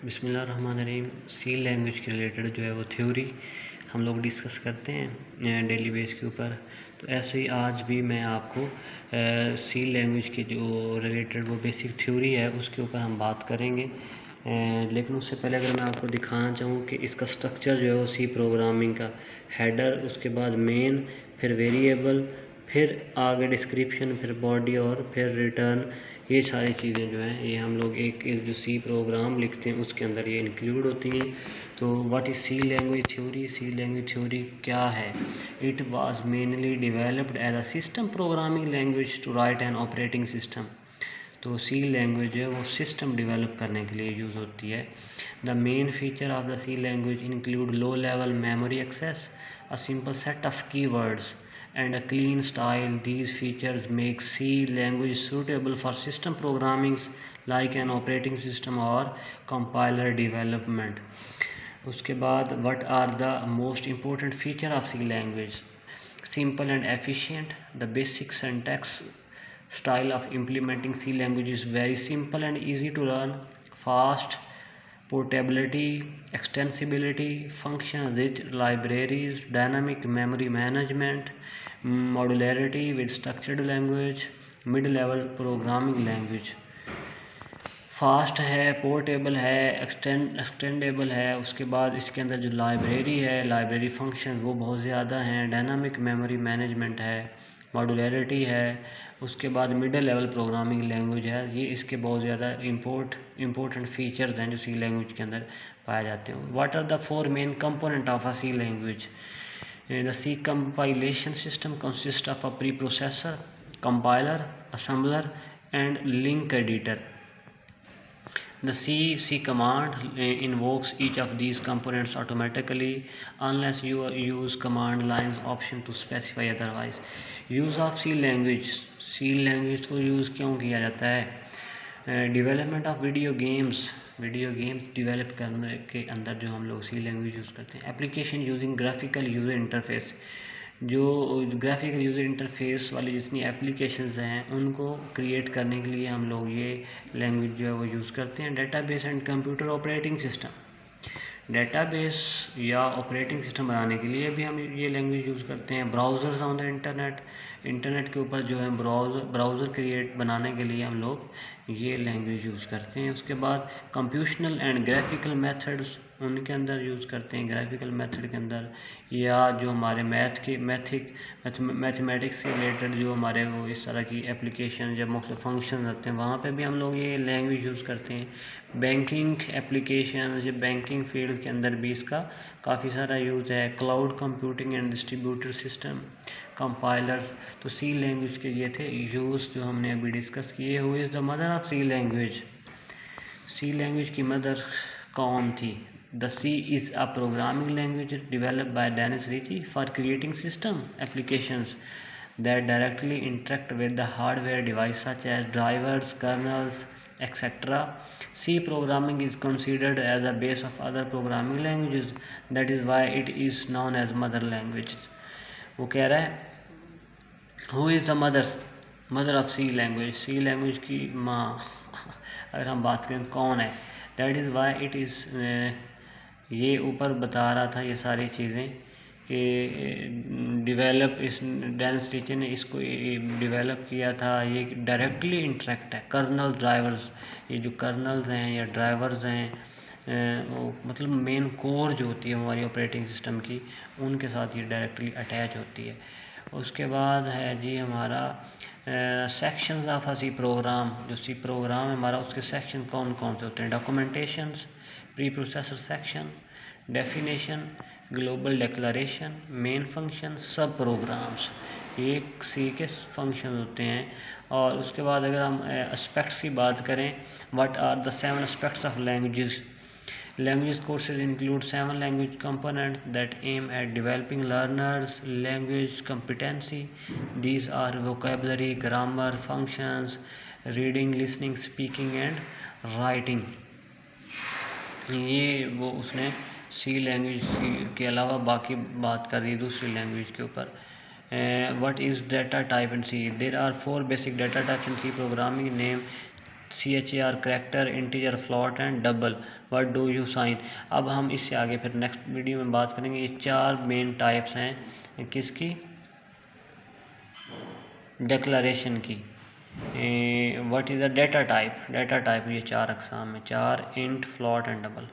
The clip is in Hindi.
बिस्मिल्लाहिर्रहमानिर्रहीम। सी लैंग्वेज के रिलेटेड जो है वो थ्योरी हम लोग डिस्कस करते हैं डेली बेस के ऊपर। तो ऐसे ही आज भी मैं आपको सी लैंग्वेज के जो रिलेटेड वो बेसिक थ्योरी है उसके ऊपर हम बात करेंगे। लेकिन उससे पहले अगर मैं आपको दिखाना चाहूँ कि इसका स्ट्रक्चर जो है वो सी प्रोग्रामिंग का हेडर, उसके बाद मेन, फिर वेरिएबल, फिर आगे डिस्क्रिप्शन, फिर बॉडी और फिर रिटर्न, ये सारी चीज़ें जो हैं ये हम लोग एक जो सी प्रोग्राम लिखते हैं उसके अंदर ये इंक्लूड होती हैं। तो what is C language theory? C language theory क्या है? It was mainly developed as a system programming language to write an operating system. तो सी लैंग्वेज जो है वो सिस्टम डेवलप करने के लिए यूज़ होती है। The main feature of the C language include low level memory access, a simple set of keywords and a clean style. These features make C language suitable for system programming like an operating system or compiler development. उसके बाद what are the most important feature of C language? Simple and efficient. The basic syntax style of implementing C language is very simple and easy to learn. Fast portability, extensibility, function-rich libraries, dynamic memory management, modularity with structured language, mid-level programming language. Fast है, पोर्टेबल है, एक्सटेंडेबल है। उसके बाद इसके अंदर जो लाइब्रेरी है, लाइब्रेरी फंक्शन वो बहुत ज़्यादा हैं। डायनामिक मेमोरी मैनेजमेंट है, मॉडुलैरिटी है। उसके बाद मिडिल लेवल प्रोग्रामिंग लैंग्वेज है। ये इसके बहुत ज़्यादा इम्पोर्टेंट फीचर्स हैं जो सी लैंग्वेज के अंदर पाए जाते हैं। What are the four main component of a C language? The C compilation system consist of a pre processor, compiler, assembler and link editor. The C command invokes each of these components automatically unless you use command lines option to specify otherwise. Use of C language को यूज़ क्यों किया जाता है? Development of video games develop करने के अंदर जो हम लोग सी लैंग्वेज यूज़ करते हैं। Application using graphical user interface, जो ग्राफिकल यूज़र इंटरफेस वाली जितनी एप्लीकेशंस हैं उनको क्रिएट करने के लिए हम लोग ये लैंग्वेज जो है वो यूज़ करते हैं। Database and computer operating system, database या ऑपरेटिंग सिस्टम बनाने के लिए भी हम ये लैंग्वेज यूज़ करते हैं। ब्राउज़र्स ऑन द इंटरनेट के ऊपर जो है ब्राउज़र क्रिएट बनाने के लिए हम लोग ये लैंग्वेज यूज़ करते हैं। उसके बाद कंप्यूशनल एंड ग्राफिकल मेथड्स उनके अंदर यूज़ करते हैं। ग्राफिकल मेथड के अंदर या जो हमारे मैथमेटिक्स से रिलेटेड जो हमारे वो इस तरह की एप्लीकेशन जब मुख्तलिफ फंक्शन होते हैं वहाँ पे भी हम लोग ये लैंग्वेज यूज़ करते हैं। बैंकिंग एप्लीकेशन, जो बैंकिंग फील्ड के अंदर भी इसका काफ़ी सारा यूज़ है। Cloud computing and distributed system, compilers. तो सी लैंग्वेज के ये थे यूज़ जो हमने अभी डिस्कस किए। Who is the mother of C language? C language की मदर कौन थी? The C is a programming language developed by Dennis Ritchie for creating system applications that directly interact with the hardware device such as drivers, kernels, etc. C programming is considered as a base of other programming languages. That is why it is known as mother language. वो कह रहा है Who is the mother of C language? C language की माँ अगर हम बात करें कौन है? That is why it is ये ऊपर बता रहा था ये सारी चीज़ें कि डेवलप इस डेनिस रिची ने इसको डेवलप किया था। ये डायरेक्टली इंटरेक्ट है कर्नल ड्राइवर्स, ये जो कर्नल्स हैं या ड्राइवर्स हैं वो मतलब मेन कोर जो होती है हमारी ऑपरेटिंग सिस्टम की उनके साथ ये डायरेक्टली अटैच होती है। उसके बाद है जी हमारा सेक्शंस ऑफ सी प्रोग्राम। जो सी प्रोग्राम है हमारा उसके सेक्शन कौन कौन से होते हैं? Documentations, pre processor section, definition, global declaration, main function, सब प्रोग्राम्स, ये सी के फंक्शन होते हैं। और उसके बाद अगर हम एस्पेक्ट्स की बात करें, what are the 7 aspects of languages? Language courses include 7 language components that aim at developing learners' language competency. These are vocabulary, grammar, functions, reading, listening, speaking and writing. ये वो उसने सी लैंग्वेज के अलावा बाकी बात कर रही है दूसरी लैंग्वेज के ऊपर। What is data type in C? There are 4 basic data types in C programming. Name CHAR character, integer, float and double, what do you sign. अब हम इससे आगे फिर नेक्स्ट वीडियो में बात करेंगे। ये 4 मेन टाइप्स हैं किसकी, डिक्लेरेशन की। What is the data type, data type ये 4 अकसाम में, 4 इंट, फ्लोट एंड डबल।